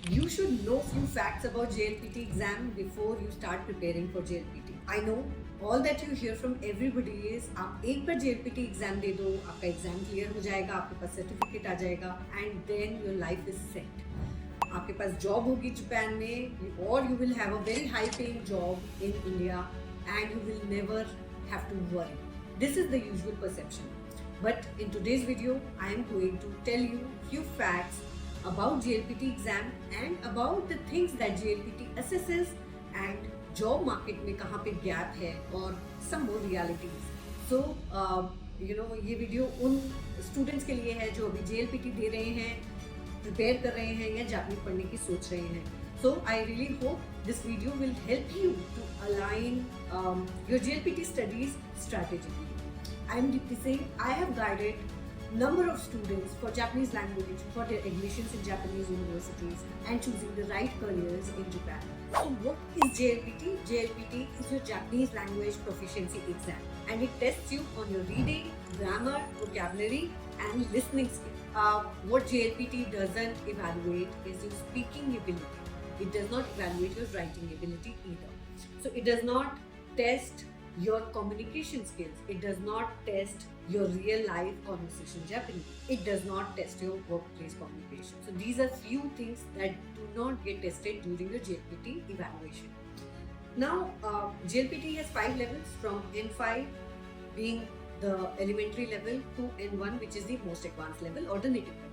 You should know few facts about JLPT exam before you start preparing for JLPT. I know all that you hear from everybody is आप एक बार JLPT exam दे दो, आपका exam clear हो जाएगा, आपके पास certificate आ जाएगा and then your life is set. आपके पास जॉब होगी जापान में और you will have a very high paying job in India and you will never have to worry. This is the usual perception. But in today's video, I am going to tell you few facts about JLPT exam and about the things that JLPT assesses and job market में कहाँ पे gap है और some more realities. So ये video उन students के लिए है जो अभी JLPT दे रहे हैं, प्रिपेयर कर रहे हैं या जापानी पढ़ने की सोच रहे हैं. So I really hope this video will help you to align your JLPT studies strategically. I am Deepti Singh. I have guided number of students for Japanese language for their admissions in Japanese universities and choosing the right careers in Japan. So what is JLPT? JLPT is your Japanese language proficiency exam and it tests you on your reading, grammar, vocabulary and listening skills. What JLPT doesn't evaluate is your speaking ability. It does not evaluate your writing ability either. So it does not test your communication skills. It does not test your real life conversation Japanese. It does not test your workplace communication. So these are few things that do not get tested during the JLPT evaluation. Now JLPT has 5 levels from N5 being the elementary level to N1 which is the most advanced level or the native level.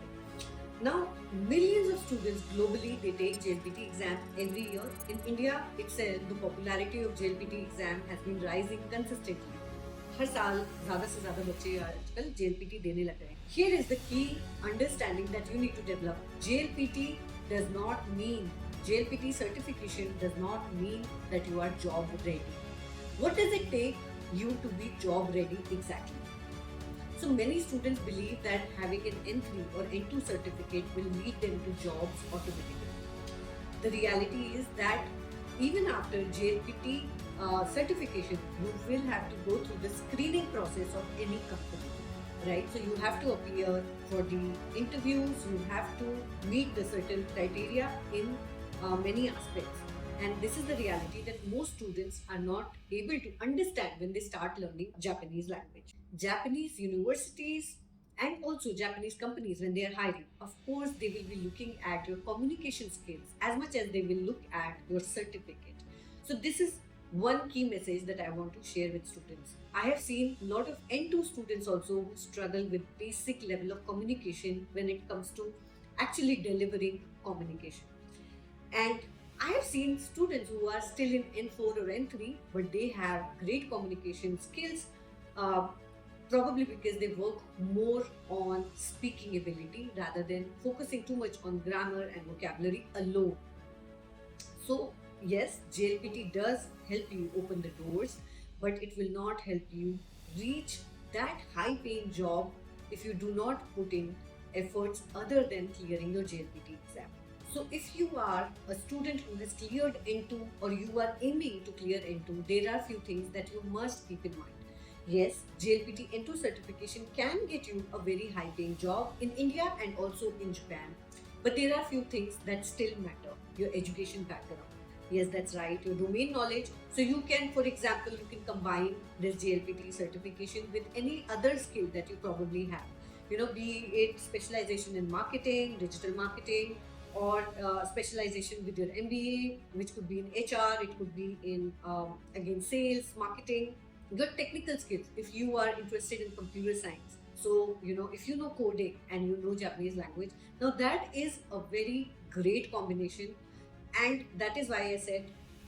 Now, millions of students globally they take JLPT exam every year. In India itself, the popularity of JLPT exam has been rising consistently. हर साल ज़्यादा से ज़्यादा बच्चे आजकल JLPT देने लग रहे हैं. Here is the key understanding that you need to develop. JLPT does not mean JLPT certification does not mean that you are job ready. What does it take you to be job ready exactly? So many students believe that having an N3 or N2 certificate will lead them to jobs automatically. The reality is that even after JLPT certification, you will have to go through the screening process of any company, right? So you have to appear for the interviews, you have to meet the certain criteria in many aspects. And this is the reality that most students are not able to understand when they start learning Japanese language. Japanese universities and also Japanese companies, when they are hiring, of course, they will be looking at your communication skills as much as they will look at your certificate. So this is one key message that I want to share with students. I have seen a lot of N2 students also who struggle with basic level of communication when it comes to actually delivering communication. And I have seen students who are still in N4 or N3, but they have great communication skills, probably because they work more on speaking ability rather than focusing too much on grammar and vocabulary alone. So yes, JLPT does help you open the doors, but it will not help you reach that high paying job if you do not put in efforts other than clearing your JLPT exam. So if you are a student who has cleared N2 or you are aiming to clear N2, there are few things that you must keep in mind. Yes, JLPT N2 certification can get you a very high paying job in India and also in Japan. But there are few things that still matter. Your education background. Yes, that's right. Your domain knowledge. So you can, for example, you can combine this JLPT certification with any other skill that you probably have. Be it specialization in marketing, digital marketing, or specialization with your MBA, which could be in HR, it could be in again sales, marketing, your technical skills. If you are interested in computer science, so if you know coding and you know Japanese language, now that is a very great combination, and that is why I said,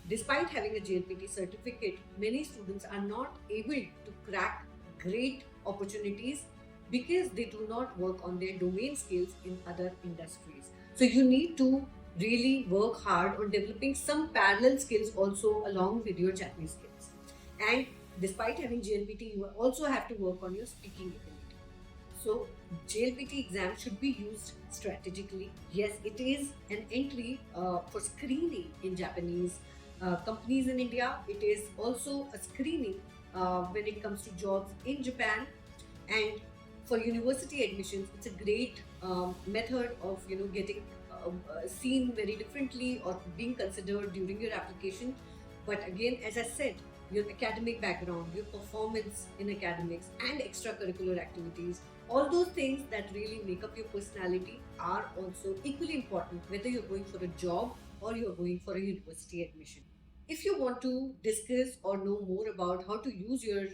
despite having a JLPT certificate, many students are not able to crack great opportunities because they do not work on their domain skills in other industries. So you need to really work hard on developing some parallel skills also along with your Japanese skills. And despite having JLPT, you also have to work on your speaking ability. So JLPT exam should be used strategically. Yes, it is an entry for screening in Japanese companies in India. It is also a screening when it comes to jobs in Japan. And for university admissions, it's a great method of getting seen very differently or being considered during your application. But again, as I said, your academic background, your performance in academics and extracurricular activities, all those things that really make up your personality are also equally important, whether you're going for a job or you're going for a university admission. If you want to discuss or know more about how to use your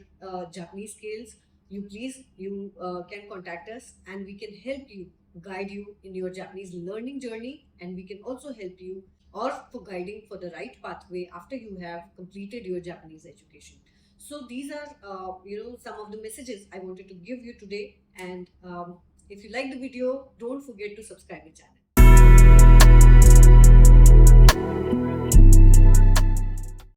Japanese skills, you can contact us and we can help you, guide you in your Japanese learning journey, and we can also help you or for guiding for the right pathway after you have completed your Japanese education. So these are some of the messages I wanted to give you today. And if you like the video, don't forget to subscribe the channel.